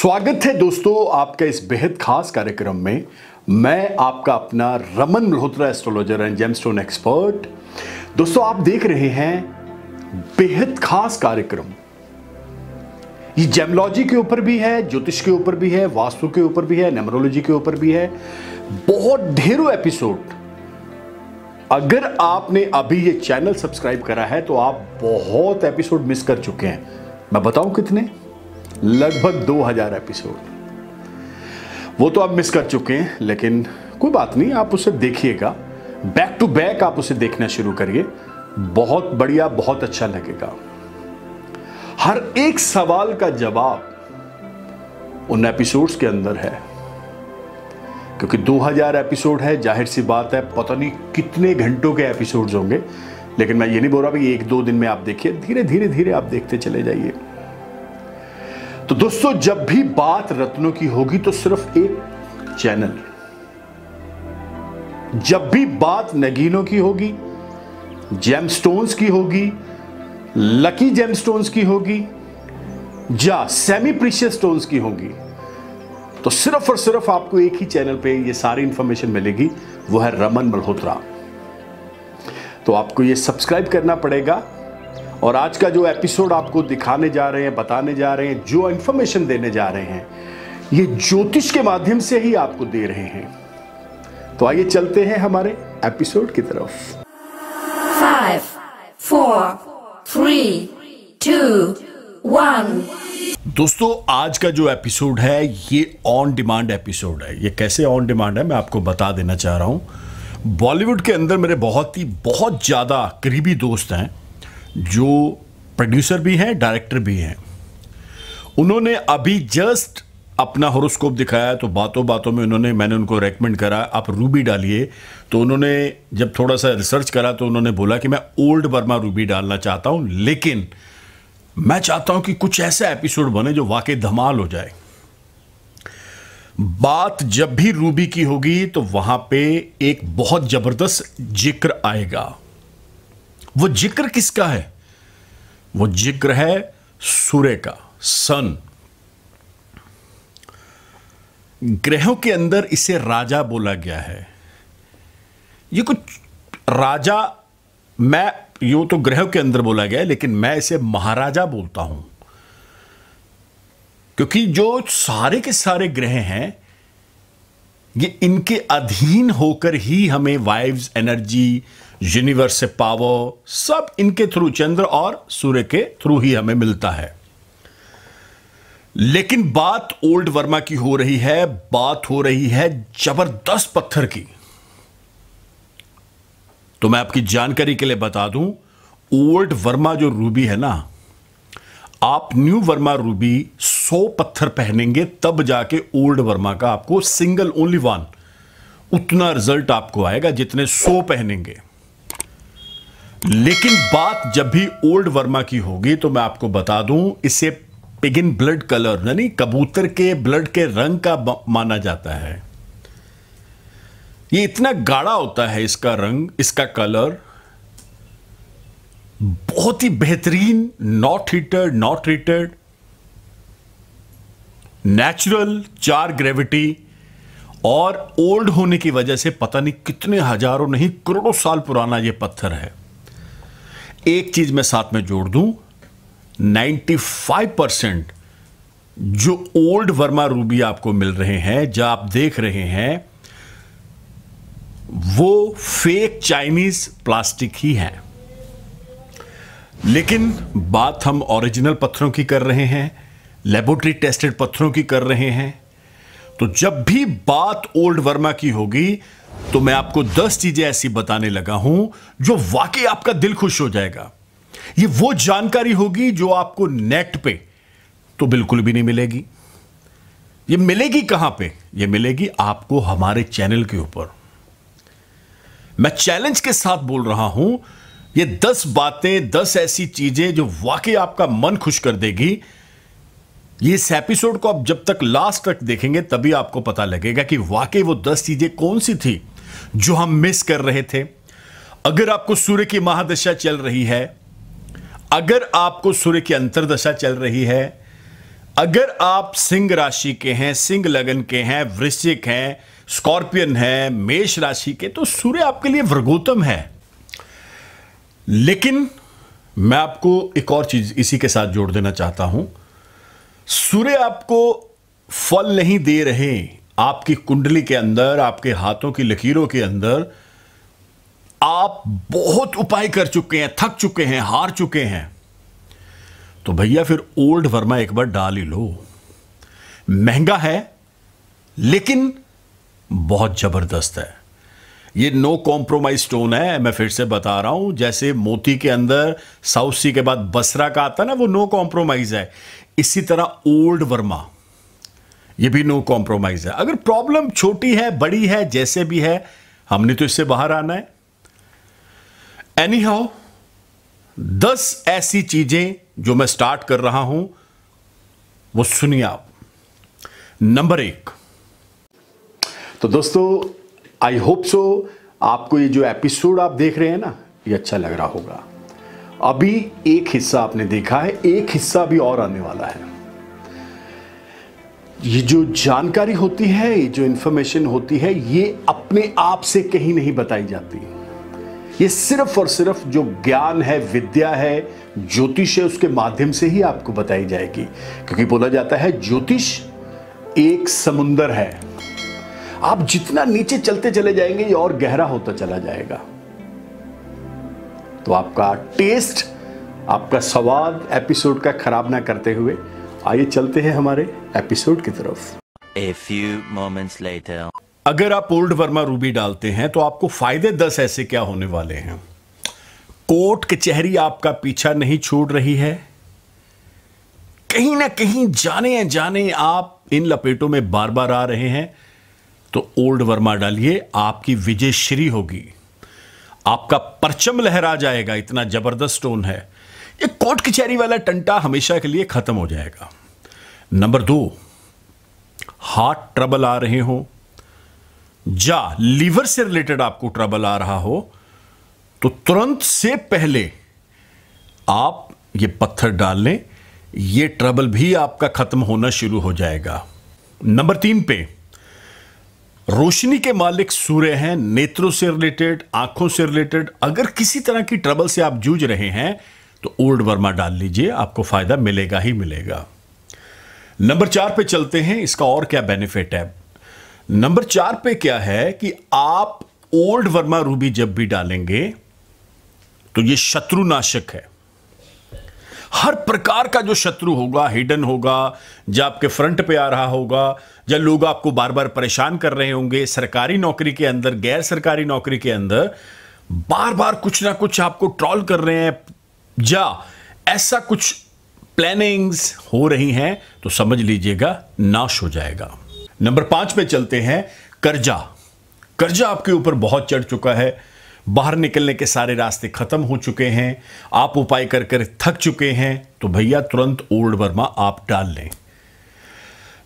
स्वागत है दोस्तों आपका इस बेहद खास कार्यक्रम में। मैं आपका अपना Raman Malhotra, astrologer and gemstone expert. दोस्तों आप देख रहे हैं बेहद खास कार्यक्रम। ये जेमोलॉजी के ऊपर भी है, ज्योतिष के ऊपर भी है, वास्तु के ऊपर भी है, न्यूमरोलॉजी के ऊपर भी है। बहुत ढेरों एपिसोड। अगर आपने अभी ये चैनल सब्सक्राइब करा है तो आप बहुत एपिसोड मिस कर चुके हैं। मैं बताऊं कितने? लगभग 2000 एपिसोड। वो तो आप मिस कर चुके हैं, लेकिन कोई बात नहीं, आप उसे देखिएगा। बैक टू बैक आप उसे देखना शुरू करिए। बहुत बढ़िया, बहुत अच्छा लगेगा। हर एक सवाल का जवाब उन एपिसोड्स के अंदर है, क्योंकि 2000 एपिसोड है। जाहिर सी बात है, पता नहीं कितने घंटों के एपिसोड्स होंगे, लेकिन मैं ये नहीं बोल रहा कि 1-2 दिन में आप देखिए। धीरे धीरे धीरे आप देखते चले जाइए। तो दोस्तों, जब भी बात रत्नों की होगी तो सिर्फ एक चैनल। जब भी बात नगीनों की होगी, जेमस्टोन्स की होगी, लकी जेमस्टोन्स की होगी, या सेमी प्रीशियस स्टोन्स की होगी, तो सिर्फ और सिर्फ आपको एक ही चैनल पे ये सारी इंफॉर्मेशन मिलेगी। वो है रमन मल्होत्रा। तो आपको ये सब्सक्राइब करना पड़ेगा। और आज का जो एपिसोड आपको दिखाने जा रहे हैं, बताने जा रहे हैं, जो इंफॉर्मेशन देने जा रहे हैं, ये ज्योतिष के माध्यम से ही आपको दे रहे हैं। तो आइए चलते हैं हमारे एपिसोड की तरफ। 5, 4, 3, 2, 1। दोस्तों आज का जो एपिसोड है ये ऑन डिमांड एपिसोड है। ये कैसे ऑन डिमांड है मैं आपको बता देना चाह रहा हूं। बॉलीवुड के अंदर मेरे बहुत ज्यादा करीबी दोस्त हैं, जो प्रोड्यूसर भी हैं, डायरेक्टर भी हैं। उन्होंने अभी जस्ट अपना हॉरोस्कोप दिखाया, तो बातों बातों में मैंने उनको रेकमेंड करा आप रूबी डालिए। तो उन्होंने जब थोड़ा सा रिसर्च करा तो उन्होंने बोला कि मैं ओल्ड वर्मा रूबी डालना चाहता हूं, लेकिन मैं चाहता हूं कि कुछ ऐसा एपिसोड बने जो वाकई धमाल हो जाए। बात जब भी रूबी की होगी तो वहां पे एक बहुत जबरदस्त जिक्र आएगा। वो जिक्र किसका है? वो जिक्र है सूर्य का, सन। ग्रहों के अंदर इसे राजा बोला गया है। ये कुछ राजा, मैं यूं तो ग्रहों के अंदर बोला गया है, लेकिन मैं इसे महाराजा बोलता हूं, क्योंकि जो सारे के सारे ग्रह हैं ये इनके अधीन होकर ही हमें वाइब्स, एनर्जी, यूनिवर्स से पावर, सब इनके थ्रू, चंद्र और सूर्य के थ्रू ही हमें मिलता है। लेकिन बात ओल्ड वर्मा की हो रही है, बात हो रही है जबरदस्त पत्थर की। तो मैं आपकी जानकारी के लिए बता दूं, ओल्ड वर्मा जो रूबी है ना, आप न्यू वर्मा रूबी 100 पत्थर पहनेंगे तब जाके ओल्ड वर्मा का आपको सिंगल ओनली वन उतना रिजल्ट आपको आएगा जितने 100 पहनेंगे। लेकिन बात जब भी ओल्ड वर्मा की होगी तो मैं आपको बता दूं, इसे पिगिन ब्लड कलर यानी कबूतर के ब्लड के रंग का माना जाता है। ये इतना गाढ़ा होता है इसका रंग, इसका कलर बहुत ही बेहतरीन, नॉट हीटेड, नेचुरल, 4 ग्रेविटी, और ओल्ड होने की वजह से पता नहीं कितने हजारों नहीं करोड़ों साल पुराना यह पत्थर है। एक चीज मैं साथ में जोड़ दूं, 95% जो ओल्ड वर्मा रूबी आपको मिल रहे हैं, जो आप देख रहे हैं, वो फेक चाइनीज प्लास्टिक ही है। लेकिन बात हम ओरिजिनल पत्थरों की कर रहे हैं, लेबोरेटरी टेस्टेड पत्थरों की कर रहे हैं। तो जब भी बात ओल्ड वर्मा की होगी तो मैं आपको 10 चीजें ऐसी बताने लगा हूं जो वाकई आपका दिल खुश हो जाएगा। ये वो जानकारी होगी जो आपको नेट पे तो बिल्कुल भी नहीं मिलेगी। ये मिलेगी कहां पे? ये मिलेगी आपको हमारे चैनल के ऊपर। मैं चैलेंज के साथ बोल रहा हूं, ये 10 बातें, 10 ऐसी चीजें जो वाकई आपका मन खुश कर देगी। ये इस एपिसोड को आप जब तक लास्ट तक देखेंगे तभी आपको पता लगेगा कि वाकई वो 10 चीजें कौन सी थी जो हम मिस कर रहे थे। अगर आपको सूर्य की महादशा चल रही है, अगर आपको सूर्य की अंतर्दशा चल रही है, अगर आप सिंह राशि के हैं, सिंह लगन के हैं, वृश्चिक हैं, स्कॉर्पियन है, मेष राशि के, तो सूर्य आपके लिए वर्गोत्तम है। लेकिन मैं आपको एक और चीज इसी के साथ जोड़ देना चाहता हूं। सूर्य आपको फल नहीं दे रहे, आपकी कुंडली के अंदर, आपके हाथों की लकीरों के अंदर आप बहुत उपाय कर चुके हैं, थक चुके हैं, हार चुके हैं, तो भैया फिर ओल्ड वर्मा एक बार डाल ही लो। महंगा है लेकिन बहुत जबरदस्त है। ये नो कॉम्प्रोमाइज स्टोन है, मैं फिर से बता रहा हूं। जैसे मोती के अंदर साउथ सी के बाद बसरा का आता है ना, वो नो कॉम्प्रोमाइज है। इसी तरह ओल्ड वर्मा ये भी नो कॉम्प्रोमाइज है। अगर प्रॉब्लम छोटी है, बड़ी है, जैसे भी है, हमने तो इससे बाहर आना है। एनी हाउ 10 ऐसी चीजें जो मैं स्टार्ट कर रहा हूं वो सुनिए आप। नंबर 1, तो दोस्तों आई होप सो आपको ये जो एपिसोड आप देख रहे हैं ना, ये अच्छा लग रहा होगा। अभी एक हिस्सा आपने देखा है, एक हिस्सा अभी और आने वाला है। ये जो जानकारी होती है, ये जो इंफॉर्मेशन होती है, ये अपने आप से कहीं नहीं बताई जाती। ये सिर्फ और सिर्फ जो ज्ञान है, विद्या है, ज्योतिष है, उसके माध्यम से ही आपको बताई जाएगी। क्योंकि बोला जाता है ज्योतिष एक समुंदर है, आप जितना नीचे चलते चले जाएंगे ये और गहरा होता चला जाएगा। तो आपका टेस्ट, आपका स्वाद एपिसोड का खराब ना करते हुए आइए चलते हैं हमारे एपिसोड की तरफ। A few moments later. अगर आप ओल्ड वर्मा रूबी डालते हैं तो आपको फायदे 10 ऐसे क्या होने वाले हैं। कोर्ट कचहरी आपका पीछा नहीं छोड़ रही है, कहीं ना कहीं जाने अनजाने आप इन लपेटों में बार बार आ रहे हैं, तो ओल्ड वर्मा डालिए, आपकी विजय श्री होगी, आपका परचम लहरा जाएगा। इतना जबरदस्त स्टोन है ये। कोर्ट कचहरी वाला टंटा हमेशा के लिए खत्म हो जाएगा। नंबर 2, हार्ट ट्रबल आ रहे हो, या लीवर से रिलेटेड आपको ट्रबल आ रहा हो, तो तुरंत से पहले आप ये पत्थर डाल लें, ये ट्रबल भी आपका खत्म होना शुरू हो जाएगा। नंबर 3 पे, रोशनी के मालिक सूर्य हैं, नेत्रों से रिलेटेड, आंखों से रिलेटेड अगर किसी तरह की ट्रबल से आप जूझ रहे हैं तो ओल्ड वर्मा डाल लीजिए, आपको फायदा मिलेगा ही मिलेगा। नंबर 4 पे चलते हैं, इसका और क्या बेनिफिट है। नंबर 4 पे क्या है कि आप ओल्ड वर्मा रूबी जब भी डालेंगे तो ये शत्रुनाशक है। हर प्रकार का जो शत्रु होगा, हिडन होगा, जो आपके फ्रंट पे आ रहा होगा, या लोग आपको बार बार परेशान कर रहे होंगे, सरकारी नौकरी के अंदर, गैर सरकारी नौकरी के अंदर बार बार कुछ ना कुछ आपको ट्रॉल कर रहे हैं, या ऐसा कुछ प्लानिंग्स हो रही हैं, तो समझ लीजिएगा नाश हो जाएगा। नंबर 5 पे चलते हैं, कर्जा। कर्जा आपके ऊपर बहुत चढ़ चुका है, बाहर निकलने के सारे रास्ते खत्म हो चुके हैं, आप उपाय कर कर थक चुके हैं, तो भैया तुरंत ओल्ड वर्मा आप डाल लें।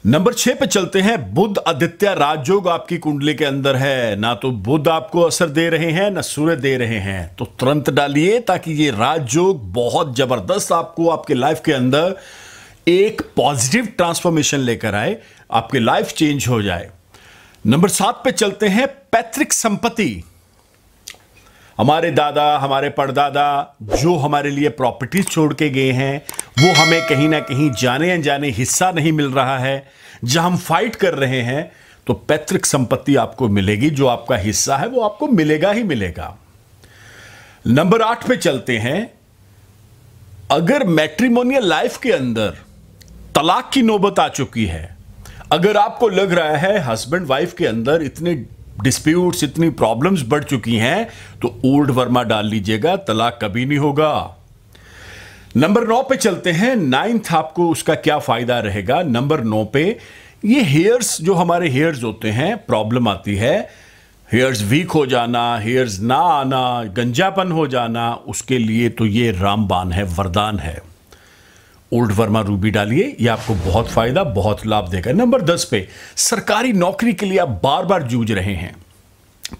नंबर 6 पे चलते हैं, बुध आदित्य राजयोग आपकी कुंडली के अंदर है। ना तो बुध आपको असर दे रहे हैं, ना सूर्य दे रहे हैं, तो तुरंत डालिए ताकि ये राजयोग बहुत जबरदस्त आपको आपके लाइफ के अंदर एक पॉजिटिव ट्रांसफॉर्मेशन लेकर आए, आपकी लाइफ चेंज हो जाए। नंबर 7 पे चलते हैं, पैतृक संपत्ति। हमारे दादा, हमारे परदादा जो हमारे लिए प्रॉपर्टीज छोड़ के गए हैं, वो हमें कहीं ना कहीं जाने अनजाने हिस्सा नहीं मिल रहा है, जहां हम फाइट कर रहे हैं, तो पैतृक संपत्ति आपको मिलेगी, जो आपका हिस्सा है वो आपको मिलेगा ही मिलेगा। नंबर 8 पे चलते हैं, अगर मैट्रिमोनियल लाइफ के अंदर तलाक की नौबत आ चुकी है, अगर आपको लग रहा है हस्बैंड वाइफ के अंदर इतने डिस्प्यूट्स, इतनी प्रॉब्लम्स बढ़ चुकी हैं, तो ओल्ड वर्मा डाल लीजिएगा, तलाक कभी नहीं होगा। नंबर 9 पे चलते हैं, 9th आपको उसका क्या फायदा रहेगा। नंबर 9 पे ये हेयर्स, जो हमारे हेयर्स होते हैं, प्रॉब्लम आती है, हेयर्स वीक हो जाना, हेयर्स ना आना, गंजापन हो जाना, उसके लिए तो ये रामबाण है, वरदान है। ओल्ड वर्मा रूबी डालिए, ये आपको बहुत फायदा, बहुत लाभ देगा। नंबर 10 पे, सरकारी नौकरी के लिए आप बार बार जूझ रहे हैं,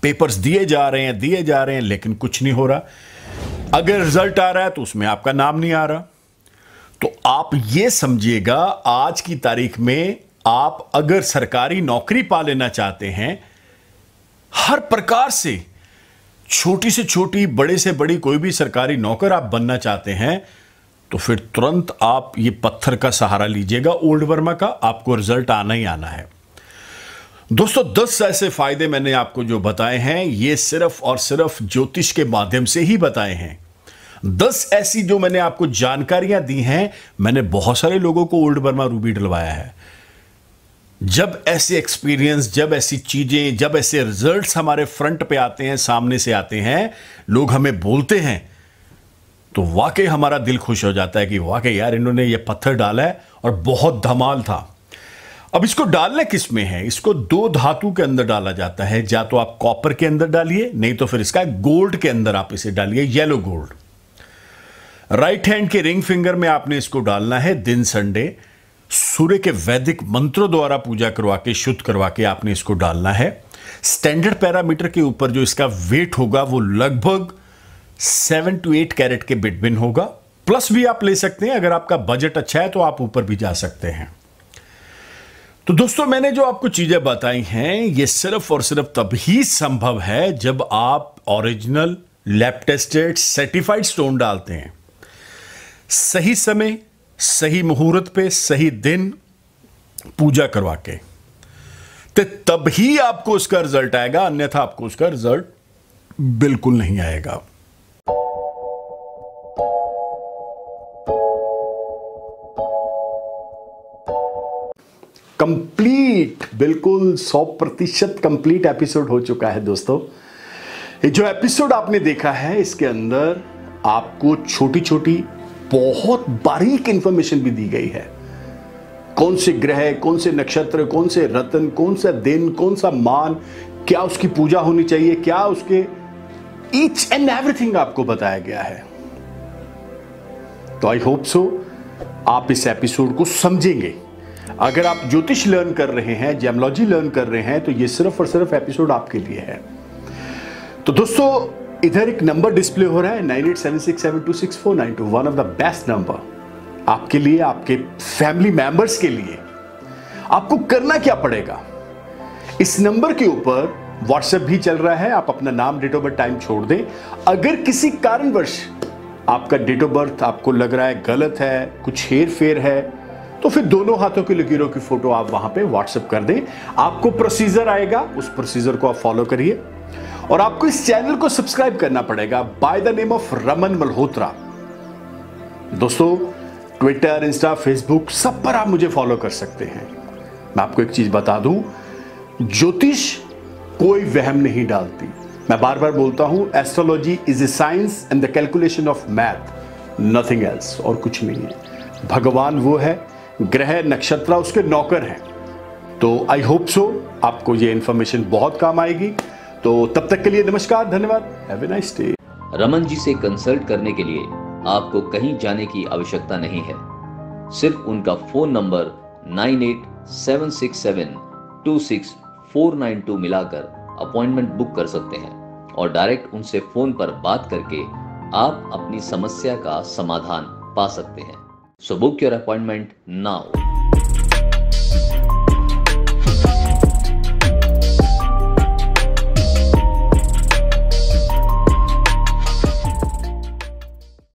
पेपर्स दिए जा रहे हैं, लेकिन कुछ नहीं हो रहा। अगर रिजल्ट आ रहा है तो उसमें आपका नाम नहीं आ रहा, तो आप ये समझिएगा, आज की तारीख में आप अगर सरकारी नौकरी पा लेना चाहते हैं, हर प्रकार से छोटी से छोटी, बड़े से बड़ी कोई भी सरकारी नौकर आप बनना चाहते हैं, तो फिर तुरंत आप ये पत्थर का सहारा लीजिएगा ओल्ड वर्मा का, आपको रिजल्ट आना ही आना है। दोस्तों 10 ऐसे फायदे मैंने आपको जो बताए हैं, ये सिर्फ और सिर्फ ज्योतिष के माध्यम से ही बताए हैं। 10 ऐसी जो मैंने आपको जानकारियां दी हैं, मैंने बहुत सारे लोगों को ओल्ड वर्मा रूबी डलवाया है। जब ऐसे एक्सपीरियंस, जब ऐसी चीजें, जब ऐसे रिजल्ट्स हमारे फ्रंट पे आते हैं, सामने से आते हैं, लोग हमें बोलते हैं, तो वाकई हमारा दिल खुश हो जाता है कि वाकई यार इन्होंने ये पत्थर डाला है और बहुत धमाल था। अब इसको डालना किस में है? इसको 2 धातु के अंदर डाला जाता है। या तो आप कॉपर के अंदर डालिए, नहीं तो फिर इसका गोल्ड के अंदर आप इसे डालिए, येलो गोल्ड। राइट हैंड के रिंग फिंगर में आपने इसको डालना है। दिन संडे सूर्य के वैदिक मंत्रों द्वारा पूजा करवा के, शुद्ध करवा के आपने इसको डालना है। स्टैंडर्ड पैरामीटर के ऊपर जो इसका वेट होगा वो लगभग 7 to 8 कैरेट के बिटवीन होगा। प्लस भी आप ले सकते हैं, अगर आपका बजट अच्छा है तो आप ऊपर भी जा सकते हैं। तो दोस्तों मैंने जो आपको चीजें बताई हैं, ये सिर्फ और सिर्फ तभी संभव है जब आप original lab tested certified stone डालते हैं। सही समय, सही मुहूर्त पे, सही दिन पूजा करवा के, तो तभी आपको उसका रिजल्ट आएगा, अन्यथा आपको उसका रिजल्ट बिल्कुल नहीं आएगा। कंप्लीट, बिल्कुल 100% कंप्लीट एपिसोड हो चुका है दोस्तों। ये जो एपिसोड आपने देखा है, इसके अंदर आपको छोटी छोटी बहुत बारीक इंफॉर्मेशन भी दी गई है। कौन से ग्रह, कौन से नक्षत्र, कौन से रत्न, कौन सा दिन, कौन सा मान, क्या उसकी पूजा होनी चाहिए, क्या उसके ईच एंड एवरीथिंग आपको बताया गया है। तो आई होप सो आप इस एपिसोड को समझेंगे। अगर आप ज्योतिष लर्न कर रहे हैं, जेमोलॉजी लर्न कर रहे हैं, तो ये सिर्फ और सिर्फ एपिसोड आपके लिए है। तो दोस्तों इधर एक नंबर डिस्प्ले हो रहा है, 9876726492, one of the best number आपके लिए, आपके फैमिली मेंबर्स के लिए। आपको करना क्या पड़ेगा, इस नंबर के ऊपर व्हाट्सएप भी चल रहा है, आप अपना नाम, डेट ऑफ बर्थ, टाइम छोड़ दें। अगर किसी कारणवश आपका डेट ऑफ बर्थ आपको लग रहा है गलत है, कुछ हेर फेर है, तो फिर दोनों हाथों की लकीरों की फोटो आप वहां पे व्हाट्सएप कर दें। आपको प्रोसीजर आएगा, उस प्रोसीजर को आप फॉलो करिए। और आपको इस चैनल को सब्सक्राइब करना पड़ेगा by the name of Raman Malhotra. दोस्तों ट्विटर, इंस्टा, फेसबुक सब पर आप मुझे फॉलो कर सकते हैं। मैं आपको एक चीज बता दूं, ज्योतिष कोई वहम नहीं डालती। मैं बार बार बोलता हूं, astrology is a science and the calculation of math, nothing else, और कुछ नहीं है। भगवान वो है, ग्रह नक्षत्र उसके नौकर हैं। तो आई होप सो आपको ये इंफॉर्मेशन बहुत काम आएगी। तो तब तक के लिए नमस्कार, धन्यवाद, have a nice day. Raman ji से कंसल्ट करने के लिए आपको कहीं जाने की आवश्यकता नहीं है। सिर्फ उनका फोन नंबर 9876726492 मिलाकर अपॉइंटमेंट बुक कर सकते हैं और डायरेक्ट उनसे फोन पर बात करके आप अपनी समस्या का समाधान पा सकते हैं। So book your appointment now.